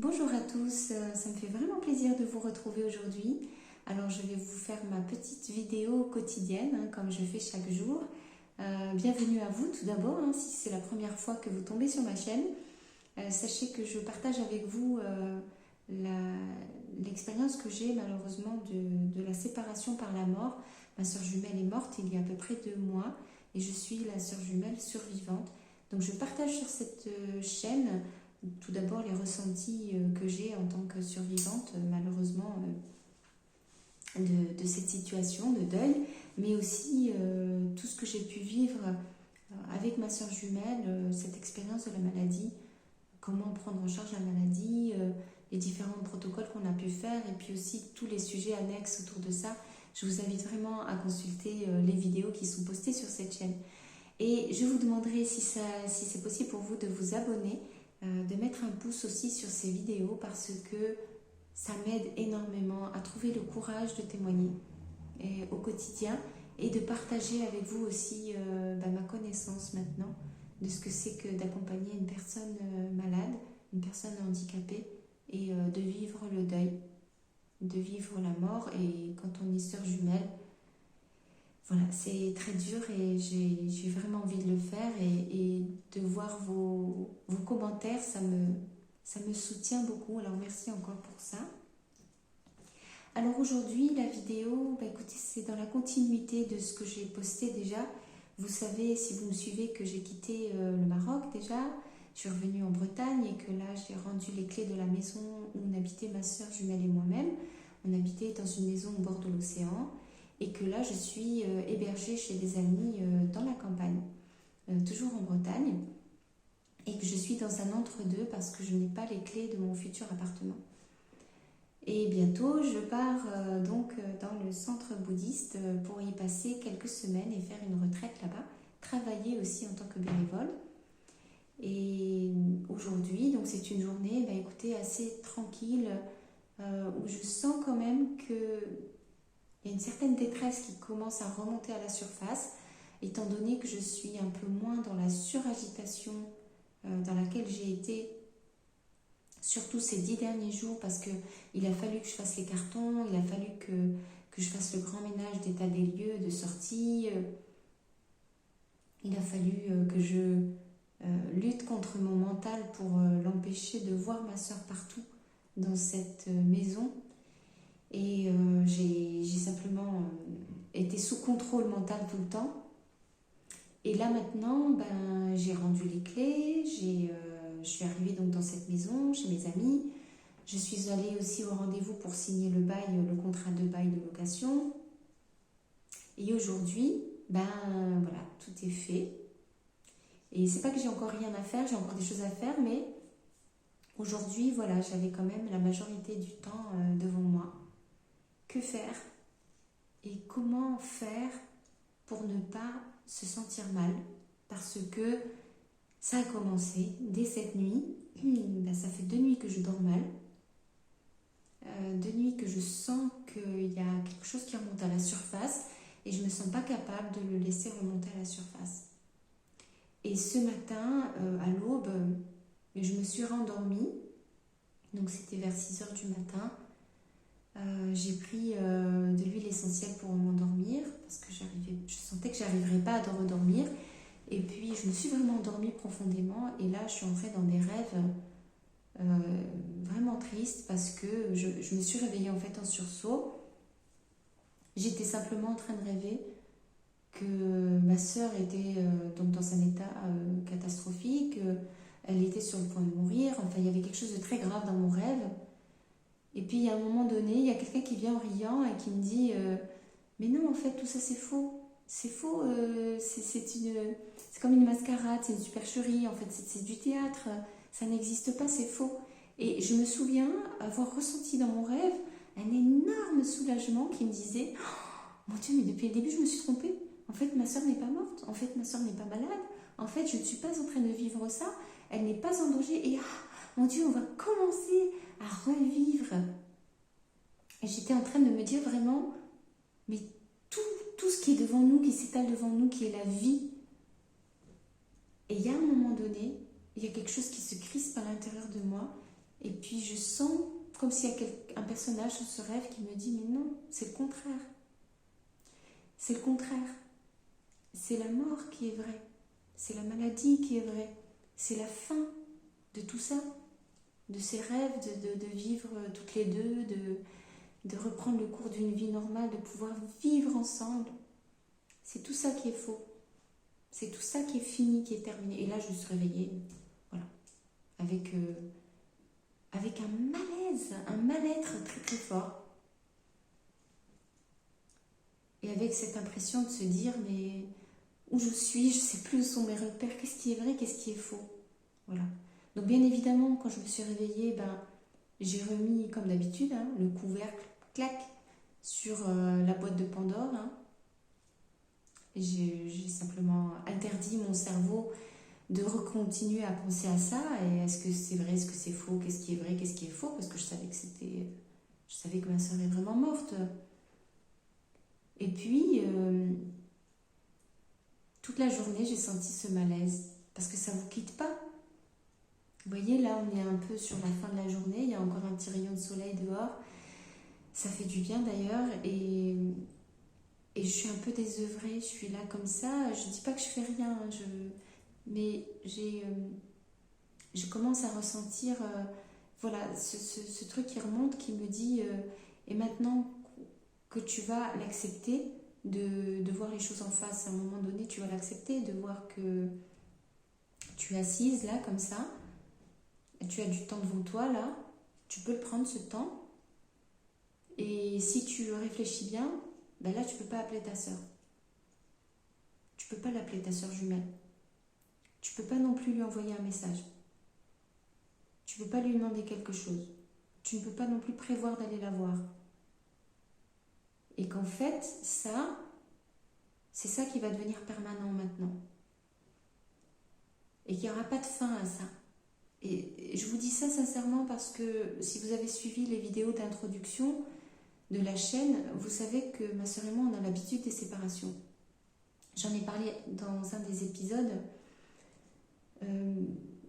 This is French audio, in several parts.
Bonjour à tous, ça me fait vraiment plaisir de vous retrouver aujourd'hui. Alors je vais vous faire ma petite vidéo quotidienne, comme je fais chaque jour. Bienvenue à vous tout d'abord, si c'est la première fois que vous tombez sur ma chaîne. Sachez que je partage avec vous l'expérience que j'ai malheureusement de la séparation par la mort. Ma soeur jumelle est morte il y a à peu près 2 mois et je suis la soeur jumelle survivante. Donc je partage sur cette chaîne tout d'abord les ressentis que j'ai en tant que survivante malheureusement de cette situation de deuil, mais aussi tout ce que j'ai pu vivre avec ma soeur jumelle, cette expérience de la maladie, comment prendre en charge la maladie, les différents protocoles qu'on a pu faire et puis aussi tous les sujets annexes autour de ça. Je vous invite vraiment à consulter les vidéos qui sont postées sur cette chaîne. Et je vous demanderai si c'est possible pour vous de vous abonner, de mettre un pouce aussi sur ces vidéos parce que ça m'aide énormément à trouver le courage de témoigner au quotidien et de partager avec vous aussi ma connaissance maintenant de ce que c'est que d'accompagner une personne malade, une personne handicapée et de vivre le deuil, de vivre la mort. Et quand on est sœur jumelle, voilà, c'est très dur et j'ai vraiment envie de le faire et de voir vos commentaires, ça me soutient beaucoup. Alors merci encore pour ça. Alors aujourd'hui, la vidéo, écoutez, c'est dans la continuité de ce que j'ai posté déjà. Vous savez, si vous me suivez, que j'ai quitté le Maroc déjà. Je suis revenue en Bretagne et que là, j'ai rendu les clés de la maison où on habitait ma soeur jumelle et moi-même. On habitait dans une maison au bord de l'océan. Et que là, je suis hébergée chez des amis dans la campagne, toujours en Bretagne, et que je suis dans un entre-deux parce que je n'ai pas les clés de mon futur appartement. Et bientôt, je pars donc dans le centre bouddhiste pour y passer quelques semaines et faire une retraite là-bas, travailler aussi en tant que bénévole. Et aujourd'hui, donc c'est une journée, écoutez, assez tranquille, où je sens quand même que il y a une certaine détresse qui commence à remonter à la surface, étant donné que je suis un peu moins dans la suragitation dans laquelle j'ai été, surtout ces 10 derniers jours, parce qu'il a fallu que je fasse les cartons, il a fallu que je fasse le grand ménage d'état des lieux, de sortie, il a fallu que je lutte contre mon mental pour l'empêcher de voir ma soeur partout dans cette maison. Et j'ai simplement été sous contrôle mental tout le temps. Et là maintenant, j'ai rendu les clés, je suis arrivée donc dans cette maison, chez mes amis. Je suis allée aussi au rendez-vous pour signer le contrat de bail de location. Et aujourd'hui, voilà, tout est fait. Et c'est pas que j'ai encore rien à faire, j'ai encore des choses à faire, mais aujourd'hui, voilà, j'avais quand même la majorité du temps devant moi. Que faire et comment faire pour ne pas se sentir mal, parce que ça a commencé dès cette nuit. Ça fait 2 nuits que je dors mal, 2 nuits que je sens qu'il y a quelque chose qui remonte à la surface et je ne me sens pas capable de le laisser remonter à la surface. Et ce matin, à l'aube, je me suis rendormie, donc c'était vers 6h du matin. J'ai pris de l'huile essentielle pour m'endormir parce que je sentais que j'arriverais pas à redormir. Et puis je me suis vraiment endormie profondément et là je suis entrée dans des rêves vraiment tristes parce que je me suis réveillée en fait en sursaut. J'étais simplement en train de rêver que ma soeur était donc dans un état catastrophique, elle était sur le point de mourir, enfin il y avait quelque chose de très grave dans mon rêve. Et puis à un moment donné, il y a quelqu'un qui vient en riant et qui me dit mais non, en fait tout ça c'est faux, c'est faux, c'est comme une mascarade, c'est une supercherie, en fait c'est du théâtre, ça n'existe pas, c'est faux. Et je me souviens avoir ressenti dans mon rêve un énorme soulagement qui me disait oh, mon Dieu, mais depuis le début je me suis trompée, en fait ma soeur n'est pas morte, en fait ma soeur n'est pas malade, en fait je ne suis pas en train de vivre ça, elle n'est pas en danger et mon Dieu, on va commencer à revivre. Et j'étais en train de me dire vraiment, mais tout ce qui est devant nous, qui s'étale devant nous, qui est la vie. Et il y a un moment donné, il y a quelque chose qui se crispe à l'intérieur de moi Et puis je sens comme s'il y a un personnage dans ce rêve qui me dit mais non, c'est le contraire. C'est le contraire. C'est la mort qui est vraie. C'est la maladie qui est vraie. C'est la fin de tout ça. De ces rêves de vivre toutes les deux, de reprendre le cours d'une vie normale, de pouvoir vivre ensemble. C'est tout ça qui est faux. C'est tout ça qui est fini, qui est terminé. Et là, je me suis réveillée, voilà, avec un malaise, un mal-être très très fort. Et avec cette impression de se dire, mais où je suis, je ne sais plus où sont mes repères, qu'est-ce qui est vrai, qu'est-ce qui est faux. Voilà. Donc bien évidemment, quand je me suis réveillée, j'ai remis, comme d'habitude, le couvercle, clac, sur la boîte de Pandore. J'ai simplement interdit mon cerveau de recontinuer à penser à ça. Et est-ce que c'est vrai, est-ce que c'est faux, qu'est-ce qui est vrai, qu'est-ce qui est faux, parce que je savais que ma soeur est vraiment morte. Et puis, toute la journée, j'ai senti ce malaise, parce que ça ne vous quitte pas. Vous voyez, là, on est un peu sur la fin de la journée, il y a encore un petit rayon de soleil dehors. Ça fait du bien d'ailleurs, et je suis un peu désœuvrée, je suis là comme ça. Je ne dis pas que je fais rien, mais je commence à ressentir voilà, ce truc qui remonte, qui me dit et maintenant que tu vas l'accepter, de voir les choses en face, à un moment donné, tu vas l'accepter, de voir que tu es assise là, comme ça, et tu as du temps devant toi là, tu peux le prendre ce temps, et si tu réfléchis bien, là tu peux pas appeler ta soeur. Tu peux pas l'appeler ta soeur jumelle. Tu peux pas non plus lui envoyer un message. Tu peux pas lui demander quelque chose. Tu ne peux pas non plus prévoir d'aller la voir. Et qu'en fait, ça, c'est ça qui va devenir permanent maintenant. Et qu'il n'y aura pas de fin à ça. Et je vous dis ça sincèrement parce que si vous avez suivi les vidéos d'introduction de la chaîne, vous savez que ma soeur et moi, on a l'habitude des séparations. J'en ai parlé dans un des épisodes.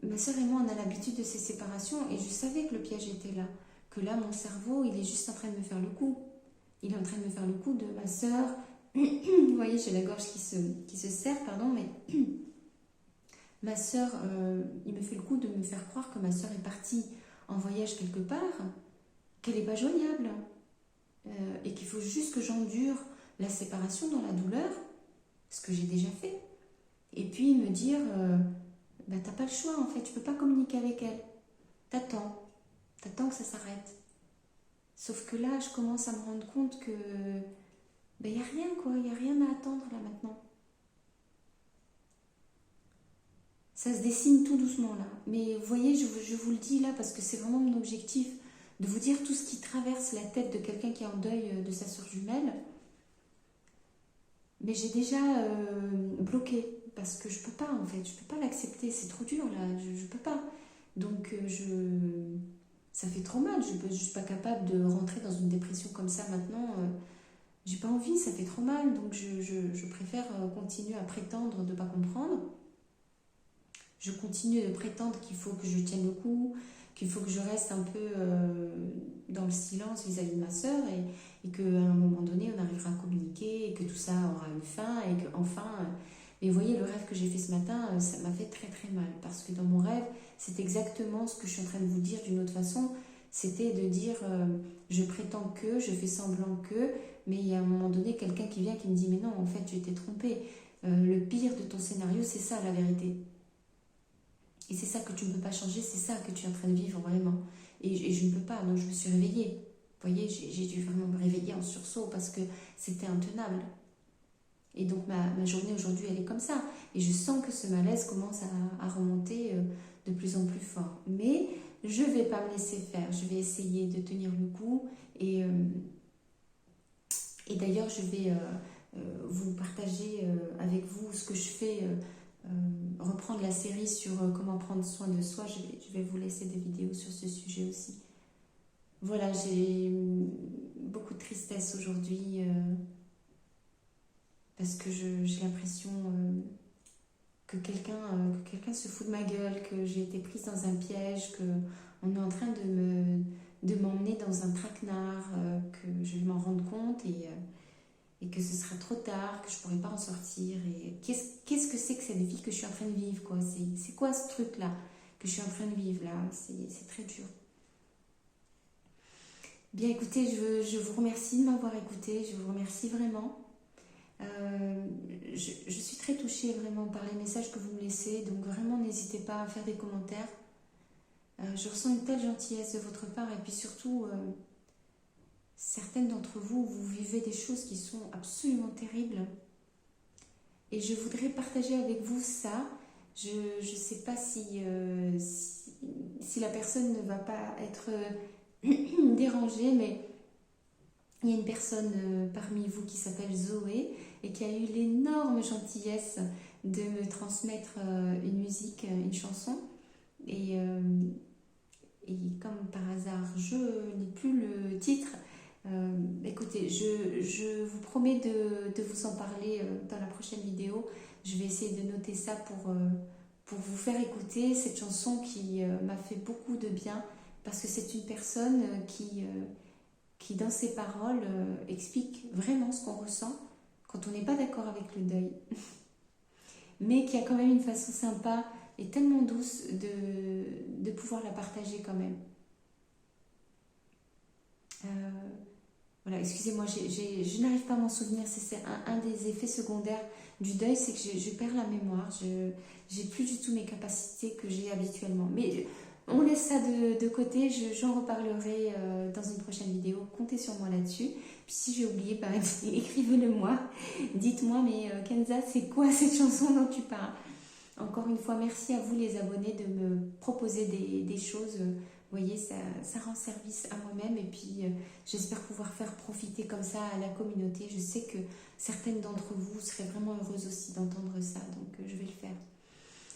Ma soeur et moi, on a l'habitude de ces séparations et je savais que le piège était là. Que là, mon cerveau, il est juste en train de me faire le coup. Il est en train de me faire le coup de ma soeur. Vous voyez, j'ai la gorge qui se serre, pardon, mais ma soeur, il me fait le coup de me faire croire que ma soeur est partie en voyage quelque part, qu'elle n'est pas joignable, et qu'il faut juste que j'endure la séparation dans la douleur, ce que j'ai déjà fait. Et puis me dire, t'as pas le choix en fait, tu peux pas communiquer avec elle. T'attends que ça s'arrête. Sauf que là, je commence à me rendre compte que il n'y a rien quoi, il n'y a rien à attendre là maintenant. Ça se dessine tout doucement là. Mais vous voyez, je vous le dis là parce que c'est vraiment mon objectif de vous dire tout ce qui traverse la tête de quelqu'un qui est en deuil de sa soeur jumelle. Mais j'ai déjà bloqué parce que je peux pas en fait, je peux pas l'accepter, c'est trop dur là, je peux pas. Donc ça fait trop mal, je suis pas capable de rentrer dans une dépression comme ça maintenant. J'ai pas envie, ça fait trop mal, donc je préfère continuer à prétendre de pas comprendre. Je continue de prétendre qu'il faut que je tienne le coup, qu'il faut que je reste un peu dans le silence vis-à-vis de ma sœur et qu'à un moment donné, on arrivera à communiquer et que tout ça aura une fin et qu'enfin... Mais vous voyez, le rêve que j'ai fait ce matin, ça m'a fait très très mal parce que dans mon rêve, c'est exactement ce que je suis en train de vous dire d'une autre façon. C'était de dire, je prétends que, je fais semblant que, mais il y a un moment donné quelqu'un qui vient qui me dit, mais non, en fait, tu t'es trompé. Le pire de ton scénario, c'est ça la vérité. Et c'est ça que tu ne peux pas changer, c'est ça que tu es en train de vivre vraiment. Et je ne peux pas, donc je me suis réveillée. Vous voyez, j'ai dû vraiment me réveiller en sursaut parce que c'était intenable. Et donc ma journée aujourd'hui, elle est comme ça. Et je sens que ce malaise commence à remonter de plus en plus fort. Mais je ne vais pas me laisser faire. Je vais essayer de tenir le coup. Et d'ailleurs, je vais vous partager avec vous ce que je fais... reprendre la série sur comment prendre soin de soi. Je vais vous laisser des vidéos sur ce sujet aussi. Voilà, j'ai beaucoup de tristesse aujourd'hui parce que j'ai l'impression que quelqu'un se fout de ma gueule, que j'ai été prise dans un piège, que on est en train de m'emmener dans un traquenard, que je vais m'en rendre compte et que ce sera trop tard, que je ne pourrai pas en sortir. Et qu'est-ce que c'est que cette vie que je suis en train de vivre, quoi? C'est quoi ce truc-là que je suis en train de vivre là? C'est très dur. Bien écoutez, je vous remercie de m'avoir écouté, je vous remercie vraiment. Je suis très touchée vraiment par les messages que vous me laissez, donc vraiment n'hésitez pas à faire des commentaires. Je ressens une telle gentillesse de votre part et puis surtout, certaines d'entre vous, vous vivez des choses qui sont absolument terribles et je voudrais partager avec vous ça. Je ne sais pas si la personne ne va pas être dérangée, mais il y a une personne parmi vous qui s'appelle Zoé et qui a eu l'énorme gentillesse de me transmettre une musique, une chanson. Et comme par hasard, je n'ai plus le titre. Écoutez, je vous promets de vous en parler dans la prochaine vidéo. Je vais essayer de noter ça pour vous faire écouter cette chanson qui m'a fait beaucoup de bien parce que c'est une personne qui dans ses paroles explique vraiment ce qu'on ressent quand on n'est pas d'accord avec le deuil. Mais qui a quand même une façon sympa et tellement douce de pouvoir la partager quand même. Voilà, excusez-moi, je n'arrive pas à m'en souvenir. C'est un des effets secondaires du deuil, c'est que je perds la mémoire. J'ai plus du tout mes capacités que j'ai habituellement. Mais on laisse ça de côté, j'en reparlerai dans une prochaine vidéo. Comptez sur moi là-dessus. Puis si j'ai oublié, bah, écrivez-le moi. Dites-moi, mais Kenza, c'est quoi cette chanson dont tu parles? Encore une fois, merci à vous les abonnés de me proposer des choses. Vous voyez, ça rend service à moi-même et puis j'espère pouvoir faire profiter comme ça à la communauté. Je sais que certaines d'entre vous seraient vraiment heureuses aussi d'entendre ça, donc je vais le faire.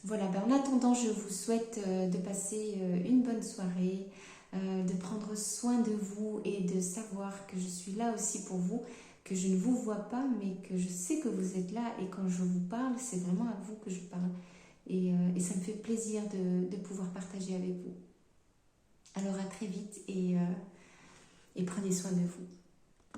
Voilà, ben en attendant, je vous souhaite de passer une bonne soirée, de prendre soin de vous et de savoir que je suis là aussi pour vous, que je ne vous vois pas, mais que je sais que vous êtes là et quand je vous parle, c'est vraiment à vous que je parle. Et ça me fait plaisir de pouvoir partager avec vous. Alors à très vite et prenez soin de vous.